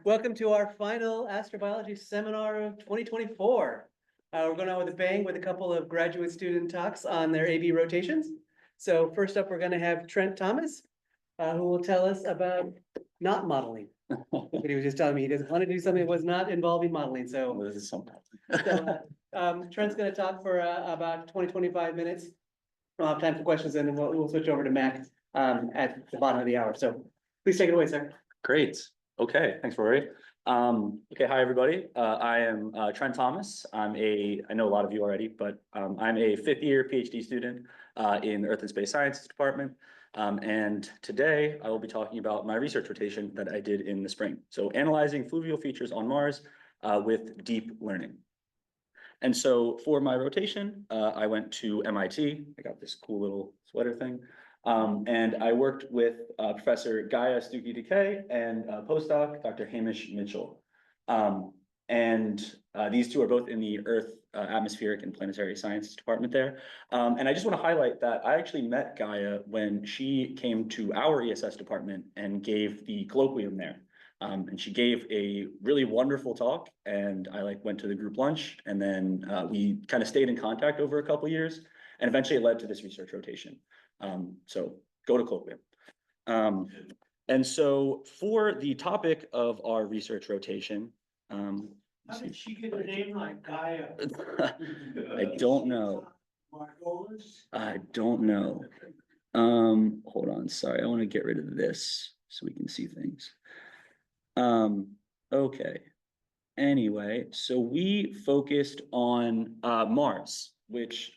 Welcome to our final astrobiology seminar of 2024. We're going out with a bang with a couple of graduate student talks on their AB rotations. So first up, we're going to have Trent Thomas, who will tell us about not modeling. But he was just telling me he doesn't want to do something that was not involving modeling. So, This is something. Trent's going to talk for about 20-25 minutes. We'll have time for questions, and then we'll switch over to Mac at the bottom of the hour. So please take it away, sir. Great. Okay, thanks, Rory. Okay, hi, everybody. I am Trent Thomas. I know a lot of you already, but I'm a fifth-year PhD student in the Earth and Space Sciences department. And today I will be talking about my research rotation that I did in the spring. So analyzing fluvial features on Mars with deep learning. And so for my rotation, I went to MIT. I got this cool little sweater thing. And I worked with Professor Gaia, Stucky, and postdoc, Dr. Hamish Mitchell. These two are both in the Earth Atmospheric and Planetary Sciences department there. And I just want to highlight that I actually met Gaia when she came to our ESS department and gave the colloquium there. And she gave a really wonderful talk, and I went to the group lunch, and then we kind of stayed in contact over a couple years, and eventually it led to this research rotation. So go to colloquium. And so for the topic of our research rotation, how did she get a name like Gaia? I don't know. I don't know. Hold on, sorry, I want to get rid of this so we can see things. Okay. Anyway, so we focused on Mars, which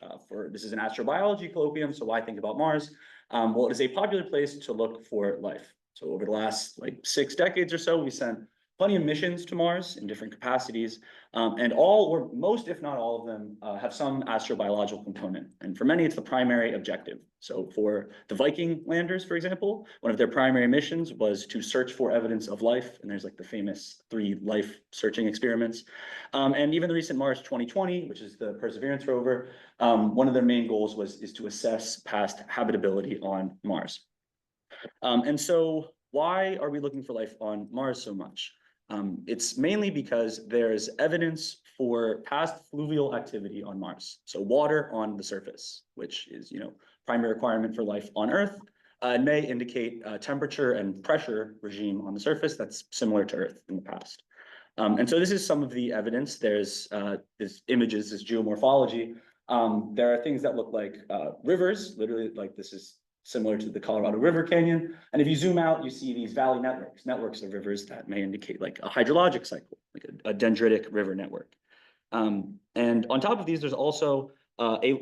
this is an astrobiology colloquium, so why think about Mars? Well, it is a popular place to look for life. So over the last 6 decades or so, we sent plenty of missions to Mars in different capacities, and all or most, if not all of them, have some astrobiological component. And for many, it's the primary objective. So for the Viking landers, for example, one of their primary missions was to search for evidence of life. And there's the famous 3 life searching experiments. And even the recent Mars 2020, which is the Perseverance rover, one of their main goals is to assess past habitability on Mars. And so why are we looking for life on Mars so much? It's mainly because there's evidence for past fluvial activity on Mars. So water on the surface, which is, primary requirement for life on Earth, may indicate a temperature and pressure regime on the surface that's similar to Earth in the past. And so this is some of the evidence. There's images, this geomorphology. There are things that look like rivers, literally this is similar to the Colorado River Canyon. And if you zoom out, you see these valley networks of rivers that may indicate a hydrologic cycle, a dendritic river network. And on top of these, there's also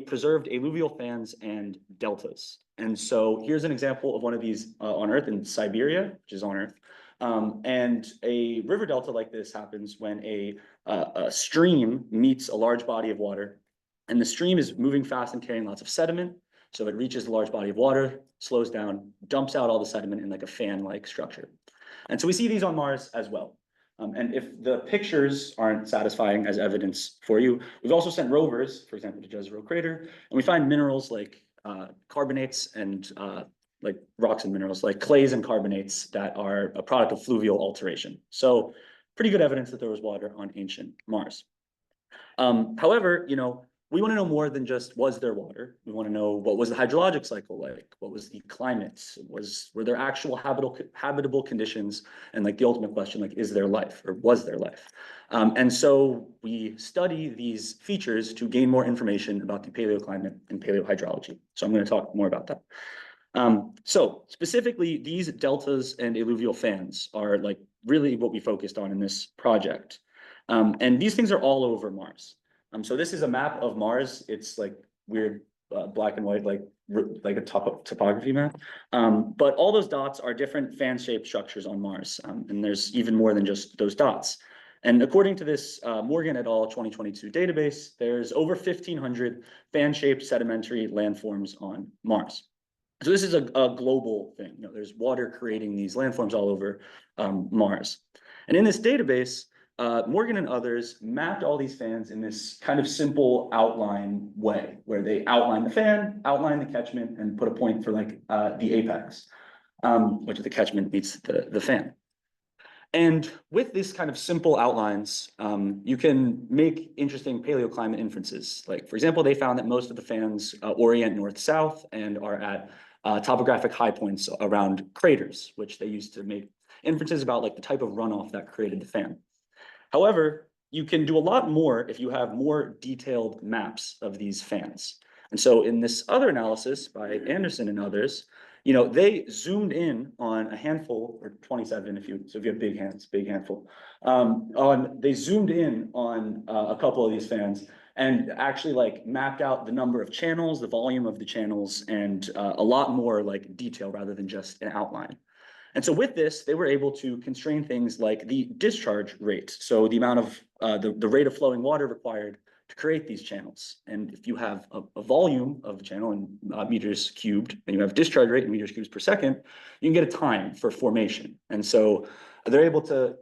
preserved alluvial fans and deltas. And so here's an example of one of these on Earth in Siberia, which is on Earth. And a river delta like this happens when a stream meets a large body of water, and the stream is moving fast and carrying lots of sediment. So it reaches a large body of water, slows down, dumps out all the sediment in a fan-like structure. And so we see these on Mars as well. And if the pictures aren't satisfying as evidence for you, we've also sent rovers, for example, to Jezero Crater, and we find minerals like carbonates and rocks and minerals like clays and carbonates that are a product of fluvial alteration. So pretty good evidence that there was water on ancient Mars. However, we want to know more than just, was there water? We want to know, what was the hydrologic cycle like? What was the climate? Were there actual habitable conditions? And the ultimate question, is there life, or was there life? And so we study these features to gain more information about the paleoclimate and paleohydrology. So I'm going to talk more about that. So specifically, these deltas and alluvial fans are really what we focused on in this project. And these things are all over Mars. So this is a map of Mars. It's weird black and white, like a topography map. But all those dots are different fan-shaped structures on Mars. And there's even more than just those dots. And according to this Morgan et al. 2022 database, there's over 1,500 fan-shaped sedimentary landforms on Mars. So this is a global thing. There's water creating these landforms all over Mars. And in this database, Morgan and others mapped all these fans in this kind of simple outline way, where they outline the fan, outline the catchment, and put a point for the apex, which the catchment meets the fan. And with these kind of simple outlines, you can make interesting paleoclimate inferences. Like, for example, they found that most of the fans orient north-south and are at topographic high points around craters, which they used to make inferences about like the type of runoff that created the fan. However, you can do a lot more if you have more detailed maps of these fans. And so in this other analysis by Anderson and others, they zoomed in on a handful, or 27 so if you have big hands, big handful. They zoomed in on a couple of these fans and actually like mapped out the number of channels, the volume of the channels, and a lot more like detail rather than just an outline. And so with this, they were able to constrain things like the discharge rate. So the amount of the rate of flowing water required to create these channels. And if you have a volume of the channel in meters cubed, and you have discharge rate in meters cubed per second, you can get a time for formation. And so they're able to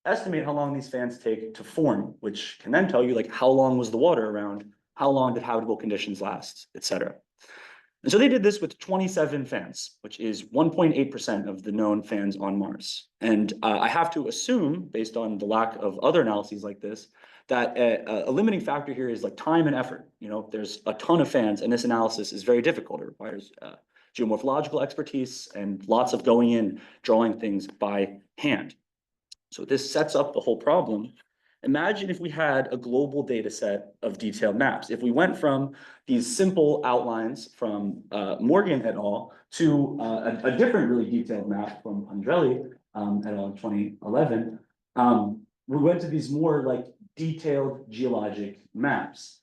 estimate how long these fans take to form, which can then tell you like how long was the water around, how long did habitable conditions last, et cetera. And so they did this with 27 fans, which is 1.8% of the known fans on Mars. And I have to assume, based on the lack of other analyses like this, that a limiting factor here is like time and effort. There's a ton of fans, and this analysis is very difficult. It requires geomorphological expertise and lots of going in, drawing things by hand. So this sets up the whole problem. Imagine if we had a global data set of detailed maps. If we went from these simple outlines from Morgan et al. To a different really detailed map from Andrelli et al. 2011, we went to these more like detailed geologic maps.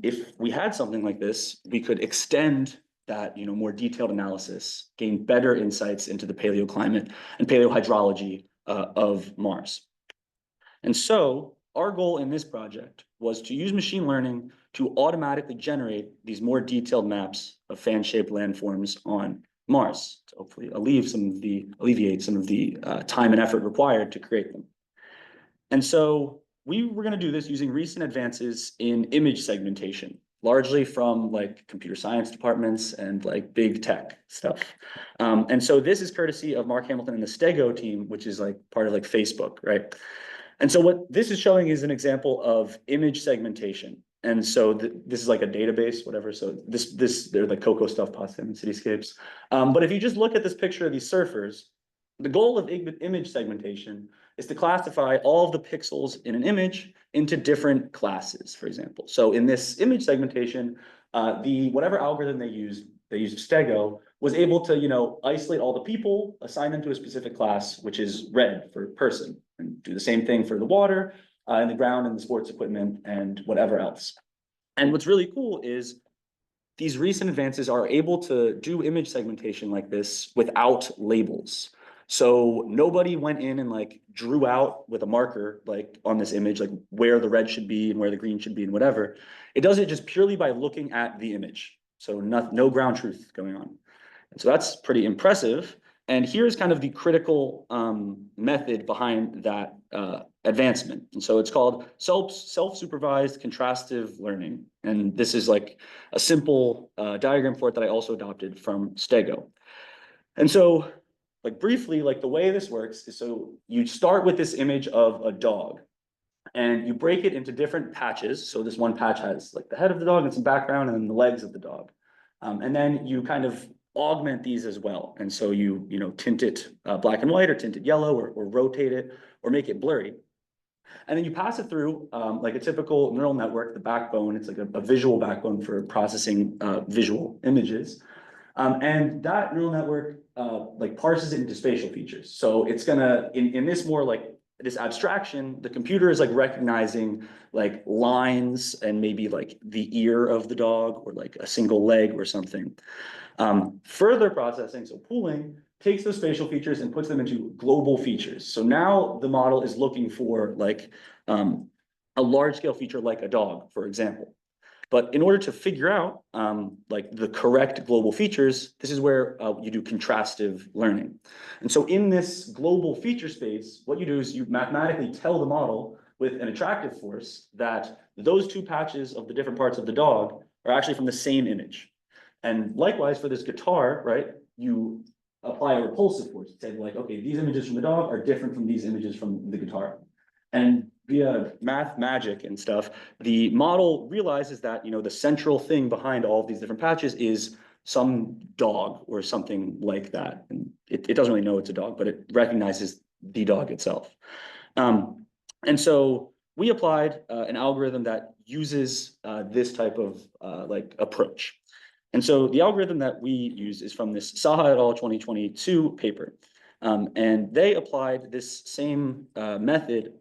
If we had something like this, we could extend that more detailed analysis, gain better insights into the paleoclimate and paleohydrology of Mars. And so our goal in this project was to use machine learning to automatically generate these more detailed maps of fan-shaped landforms on Mars to hopefully alleviate some of the time and effort required to create them. And so we were going to do this using recent advances in image segmentation, largely from like computer science departments and like big tech stuff. And so this is courtesy of Mark Hamilton and the Stego team, which is like part of like Facebook, right? And so what this is showing is an example of image segmentation. And so this is like a database, whatever. So they're like Cocoa stuff, Potsdam and cityscapes. But if you just look at this picture of these surfers, the goal of image segmentation is to classify all of the pixels in an image into different classes, for example. So in this image segmentation, whatever algorithm they used Stego, was able to isolate all the people, assign them to a specific class, which is red for person, and do the same thing for the water, and the ground and the sports equipment and whatever else. And what's really cool is these recent advances are able to do image segmentation like this without labels. So nobody went in and like drew out with a marker, like on this image, like where the red should be and where the green should be and whatever. It does it just purely by looking at the image. So no ground truth going on. And so that's pretty impressive. And here's kind of the critical method behind that advancement. And so it's called self-supervised contrastive learning. And this is like a simple diagram for it that I also adopted from Stego. And so like briefly, like the way this works is so you start with this image of a dog and you break it into different patches. So this one patch has like the head of the dog and some background and then the legs of the dog. And then you kind of augment these as well. And so you tint it black and white or tint it yellow or rotate it or make it blurry. And then you pass it through like a typical neural network, the backbone. It's like a visual backbone for processing visual images. And that neural network like parses it into spatial features. So it's gonna, in this more like this abstraction, the computer is like recognizing like lines and maybe like the ear of the dog or like a single leg or something. Further processing, so pooling, takes those spatial features and puts them into global features. So now the model is looking for like a large scale feature like a dog, for example. But in order to figure out like the correct global features, this is where you do contrastive learning. And so in this global feature space, what you do is you mathematically tell the model with an attractive force that those two patches of the different parts of the dog are actually from the same image. And likewise for this guitar, right, you apply a repulsive force. It said like, okay, these images from the dog are different from these images from the guitar. And via math magic and stuff, the model realizes that, the central thing behind all of these different patches is some dog or something like that. And it doesn't really know it's a dog, but it recognizes the dog itself. And so we applied an algorithm that uses this type of like approach. And so the algorithm that we use is from this Saha et al. 2022 paper. And they applied this same method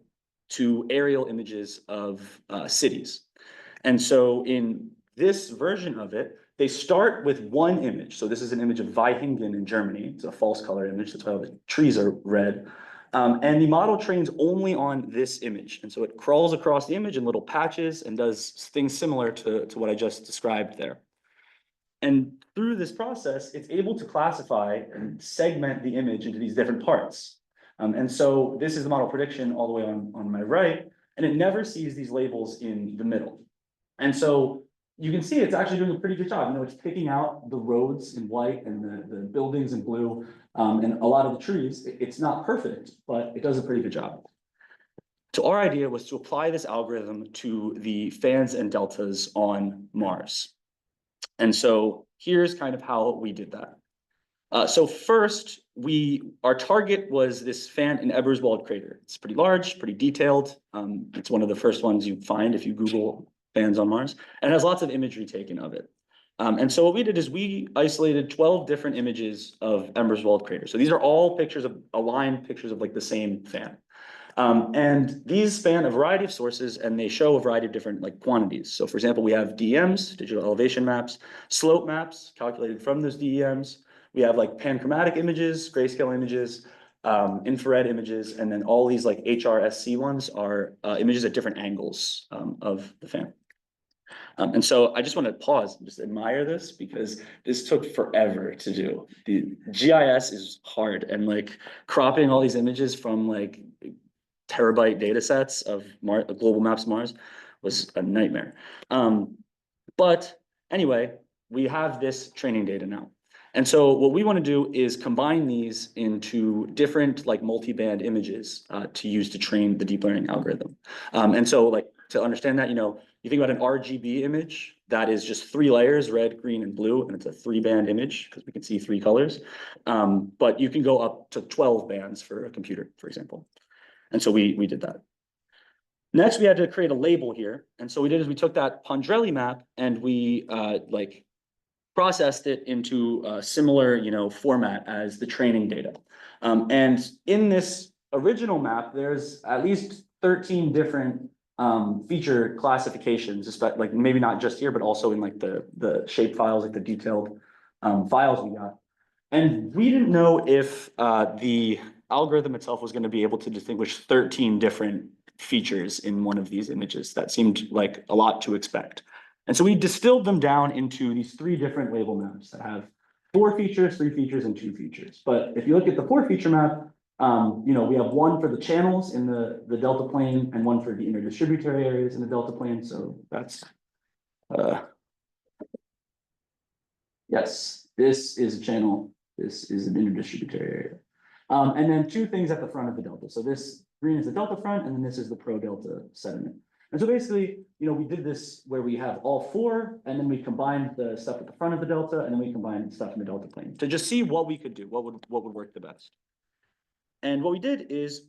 to aerial images of cities. And so in this version of it, they start with one image. So this is an image of Weihingen in Germany. It's a false color image. That's why all the trees are red. And the model trains only on this image. And so it crawls across the image in little patches and does things similar to what I just described there. And through this process, it's able to classify and segment the image into these different parts. And so this is the model prediction all the way on my right, and it never sees these labels in the middle. And so you can see it's actually doing a pretty good job. It's picking out the roads in white and the buildings in blue, and a lot of the trees. It's not perfect, but it does a pretty good job. So our idea was to apply this algorithm to the fans and deltas on Mars. And so here's kind of how we did that. So first, our target was this fan in Eberswald crater. It's pretty large, pretty detailed. It's one of the first ones you find if you Google fans on Mars, and it has lots of imagery taken of it. And so what we did is we isolated 12 different images of Eberswald crater. So these are all pictures of aligned pictures of like the same fan. And these span a variety of sources, and they show a variety of different like quantities. So for example, we have DEMs, digital elevation maps, slope maps calculated from those DEMs. We have like panchromatic images, grayscale images, infrared images, and then all these like HRSC ones are images at different angles of the fan. And so I just want to pause and just admire this because this took forever to do. The GIS is hard, and like cropping all these images from like terabyte data sets of global maps of Mars was a nightmare. But anyway, we have this training data now. And so what we want to do is combine these into different like multi-band images to use to train the deep learning algorithm. And so like to understand that, you think about an RGB image that is just 3 layers, red, green, and blue, and it's a 3-band image because we can see 3 colors. But you can go up to 12 bands for a computer, for example. And so we did that. Next, we had to create a label here. And so what we did is we took that Pondrelli map and we like processed it into a similar, format as the training data. And in this original map, there's at least 13 different feature classifications, like maybe not just here, but also in like the shape files, like the detailed files we got. And we didn't know if the algorithm itself was going to be able to distinguish 13 different features in one of these images. That seemed like a lot to expect. And so we distilled them down into these 3 different label maps that have 4 features, 3 features, and 2 features. But if you look at the 4 feature map, we have one for the channels in the delta plane and one for the interdistributary areas in the delta plane. So that's, yes, this is a channel. This is an interdistributary area. And then 2 things at the front of the delta. So this green is the delta front, and then this is the pro-delta sediment. And so basically, we did this where we have all 4, and then we combined the stuff at the front of the delta, and then we combined stuff in the delta plane to just see what we could do, what would work the best. And what we did is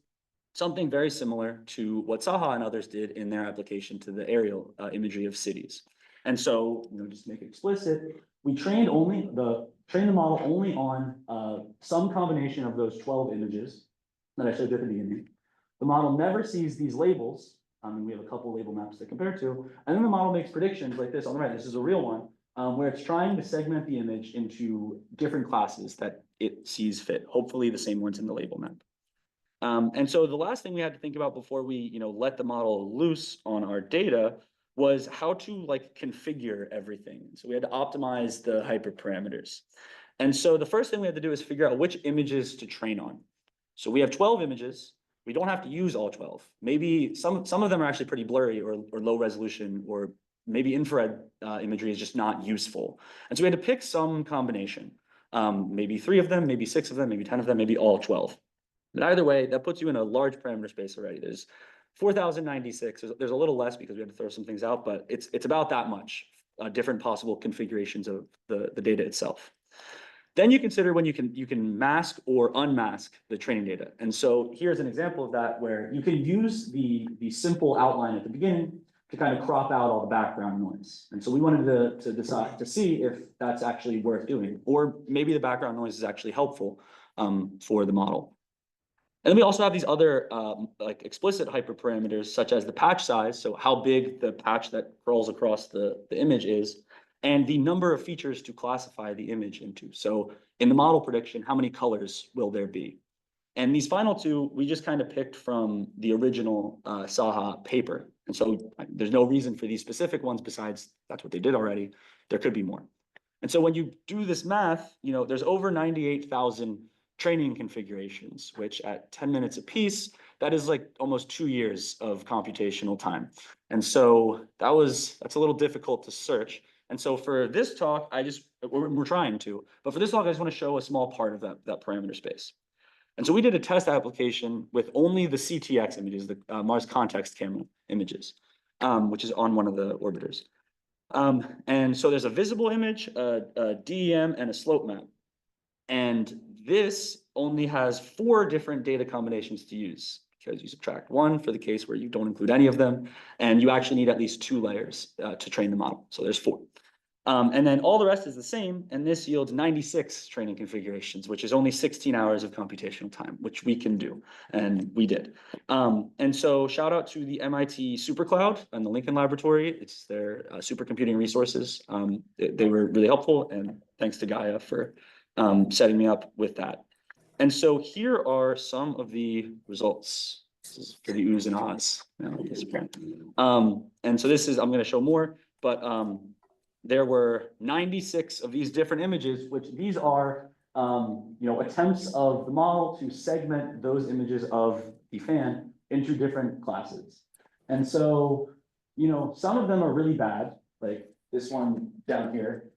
something very similar to what Saha and others did in their application to the aerial imagery of cities. And so, just to make it explicit, we trained the model only on some combination of those 12 images that I showed you at the beginning. The model never sees these labels. We have a couple label maps to compare to, and then the model makes predictions like this on the right. This is a real one, where it's trying to segment the image into different classes that it sees fit, hopefully the same ones in the label map. And so the last thing we had to think about before we, let the model loose on our data was how to like configure everything. So we had to optimize the hyperparameters. And so the first thing we had to do is figure out which images to train on. So we have 12 images. We don't have to use all 12. Maybe some of them are actually pretty blurry or low resolution, or maybe infrared imagery is just not useful. And so we had to pick some combination. maybe 3 of them, maybe 6 of them, maybe 10 of them, maybe all 12. But either way, that puts you in a large parameter space already. There's 4,096. There's a little less because we had to throw some things out, but it's about that much, different possible configurations of the data itself. Then you consider when you can mask or unmask the training data. And so here's an example of that where you can use the simple outline at the beginning to kind of crop out all the background noise. And so we wanted to decide to see if that's actually worth doing, or maybe the background noise is actually helpful for the model. And then we also have these other like explicit hyperparameters, such as the patch size, so how big the patch that crawls across the image is, and the number of features to classify the image into. So in the model prediction, how many colors will there be? And these final two, we just kind of picked from the original Saha paper. And so there's no reason for these specific ones besides that's what they did already. There could be more. And so when you do this math, there's over 98,000 training configurations, which at 10 minutes a piece, that is like almost 2 years of computational time. And so that's a little difficult to search. And so for this talk, we're trying to, but for this talk, I just want to show a small part of that parameter space. And so we did a test application with only the CTX images, the Mars Context Camera images, which is on one of the orbiters. And so there's a visible image, a DEM, and a slope map. And this only has 4 different data combinations to use, because you subtract 1 for the case where you don't include any of them, and you actually need at least 2 layers to train the model. So there's 4. And then all the rest is the same, and this yields 96 training configurations, which is only 16 hours of computational time, which we can do, and we did. And so shout out to the MIT SuperCloud and the Lincoln Laboratory. It's their supercomputing resources. They were really helpful, and thanks to Gaia for setting me up with that. And so here are some of the results. This is for the oohs and ahs. And so I'm going to show more, but there were 96 of these different images, which these are attempts of the model to segment those images of the fan into different classes. And so, some of them are really bad, like this one down here.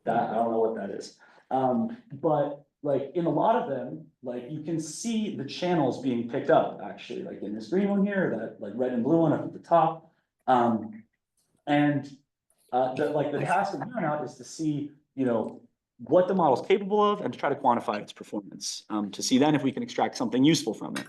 That I don't know what that is. But like in a lot of them, like you can see the channels being picked up actually, like in this green one here, that like red and blue one up at the top. The task of here out is to see, what the model is capable of and to try to quantify its performance, to see then if we can extract something useful from it.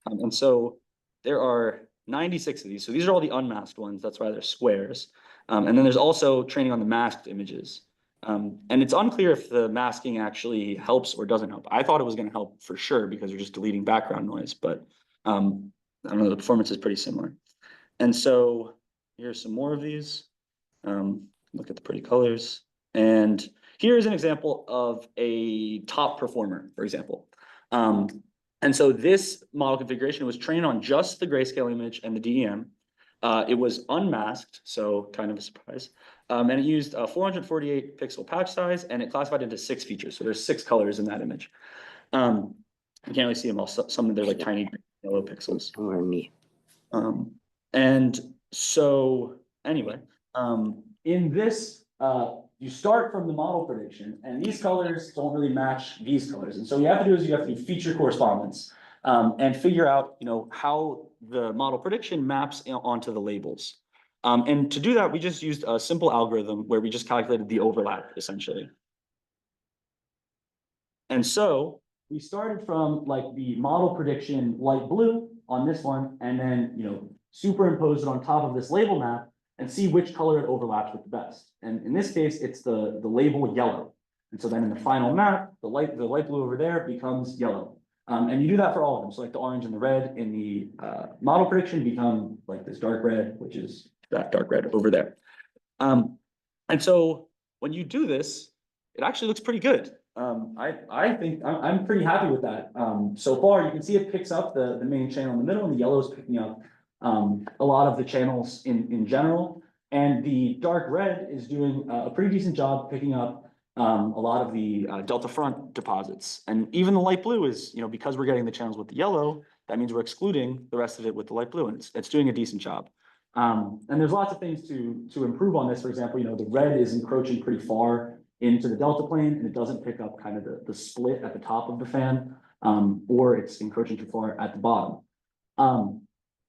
And so there are 96 of these. So these are all the unmasked ones. That's why they're squares. And then there's also training on the masked images. And it's unclear if the masking actually helps or doesn't help. I thought it was going to help for sure because you're just deleting background noise, but I don't know, the performance is pretty similar. And so here's some more of these. Look at the pretty colors. And here's an example of a top performer, for example. And so this model configuration was trained on just the grayscale image and the DEM. It was unmasked, so kind of a surprise. And it used a 448 pixel patch size, and it classified into 6 features. So there's 6 colors in that image. You can't really see them all. Some of them are like tiny yellow pixels. Or me. And so anyway, in this, you start from the model prediction, and these colors don't really match these colors. And so what you have to do is you have to do feature correspondence and figure out, how the model prediction maps onto the labels. And to do that, we just used a simple algorithm where we just calculated the overlap, essentially. And so we started from like the model prediction light blue on this one, and then, superimpose it on top of this label map and see which color it overlaps with the best. And in this case, it's the label yellow. And so then in the final map, the light blue over there becomes yellow. And you do that for all of them. So like the orange and the red in the model prediction become like this dark red, which is that dark red over there. And so when you do this, it actually looks pretty good. I think I'm pretty happy with that. So far, you can see it picks up the main channel in the middle, and the yellow is picking up a lot of the channels in general. And the dark red is doing a pretty decent job picking up a lot of the delta front deposits. And even the light blue is, because we're getting the channels with the yellow, that means we're excluding the rest of it with the light blue, and it's doing a decent job. And there's lots of things to improve on this. For example, the red is encroaching pretty far into the delta plane, and it doesn't pick up kind of the split at the top of the fan, or it's encroaching too far at the bottom.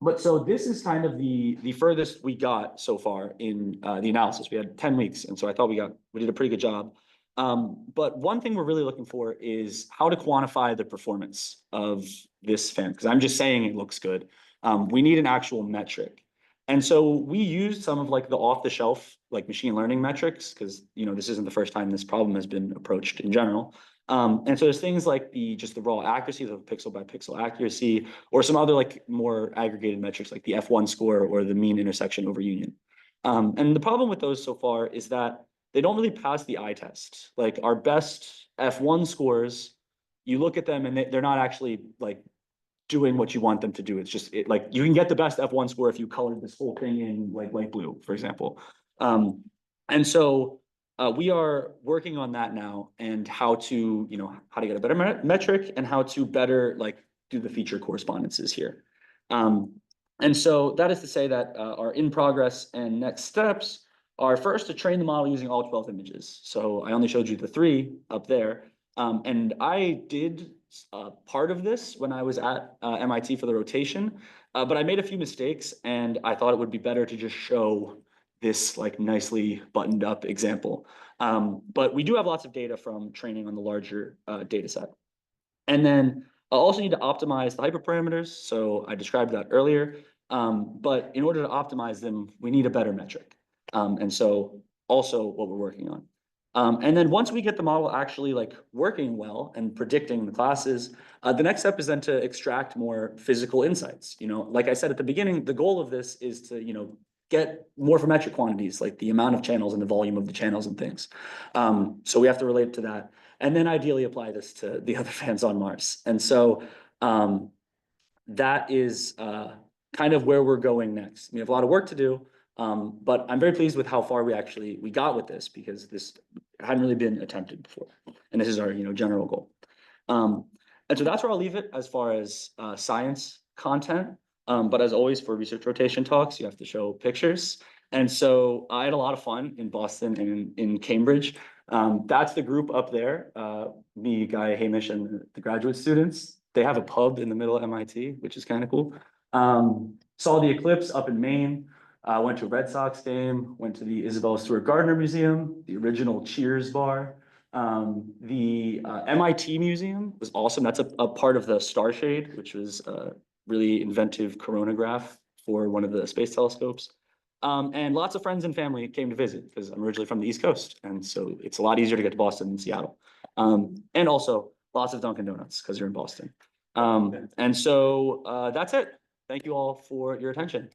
But so this is kind of the furthest we got so far in the analysis. We had 10 weeks, and so I thought we did a pretty good job. But one thing we're really looking for is how to quantify the performance of this fan, because I'm just saying it looks good. We need an actual metric. And so we used some of like the off-the-shelf like machine learning metrics, because this isn't the first time this problem has been approached in general. And so there's things like just the raw accuracy, the pixel by pixel accuracy, or some other like more aggregated metrics like the F1 score or the mean intersection over union. And the problem with those so far is that they don't really pass the eye test. Like our best F1 scores, you look at them and they're not actually like doing what you want them to do. It's just like you can get the best F1 score if you colored this whole thing in like light blue, for example. And so we are working on that now, and how to get a better metric and how to better like do the feature correspondences here. And so that is to say that our in progress and next steps are first to train the model using all 12 images. So I only showed you the 3 up there. And I did part of this when I was at MIT for the rotation, but I made a few mistakes, and I thought it would be better to just show this like nicely buttoned up example. But we do have lots of data from training on the larger data set. And then I also need to optimize the hyperparameters. So I described that earlier. But in order to optimize them, we need a better metric. And so also what we're working on. And then once we get the model actually like working well and predicting the classes, the next step is then to extract more physical insights. Like I said at the beginning, the goal of this is to, get morphometric quantities, like the amount of channels and the volume of the channels and things. So we have to relate to that. And then ideally apply this to the other fans on Mars. And so that is kind of where we're going next. We have a lot of work to do, but I'm very pleased with how far we got with this, because this hadn't really been attempted before. And this is our general goal. And so that's where I'll leave it as far as science content. But as always for research rotation talks, you have to show pictures. And so I had a lot of fun in Boston and in Cambridge. That's the group up there, me, Gaia, Hamish, and the graduate students. They have a pub in the middle of MIT, which is kind of cool. Saw the eclipse up in Maine. Went to a Red Sox game, went to the Isabella Stewart Gardner Museum, the original Cheers bar. The MIT Museum was awesome. That's a part of the Starshade, which was really inventive coronagraph for one of the space telescopes. And lots of friends and family came to visit, because I'm originally from the East Coast. And so it's a lot easier to get to Boston than Seattle. And also lots of Dunkin' Donuts, because you're in Boston. And so that's it. Thank you all for your attention.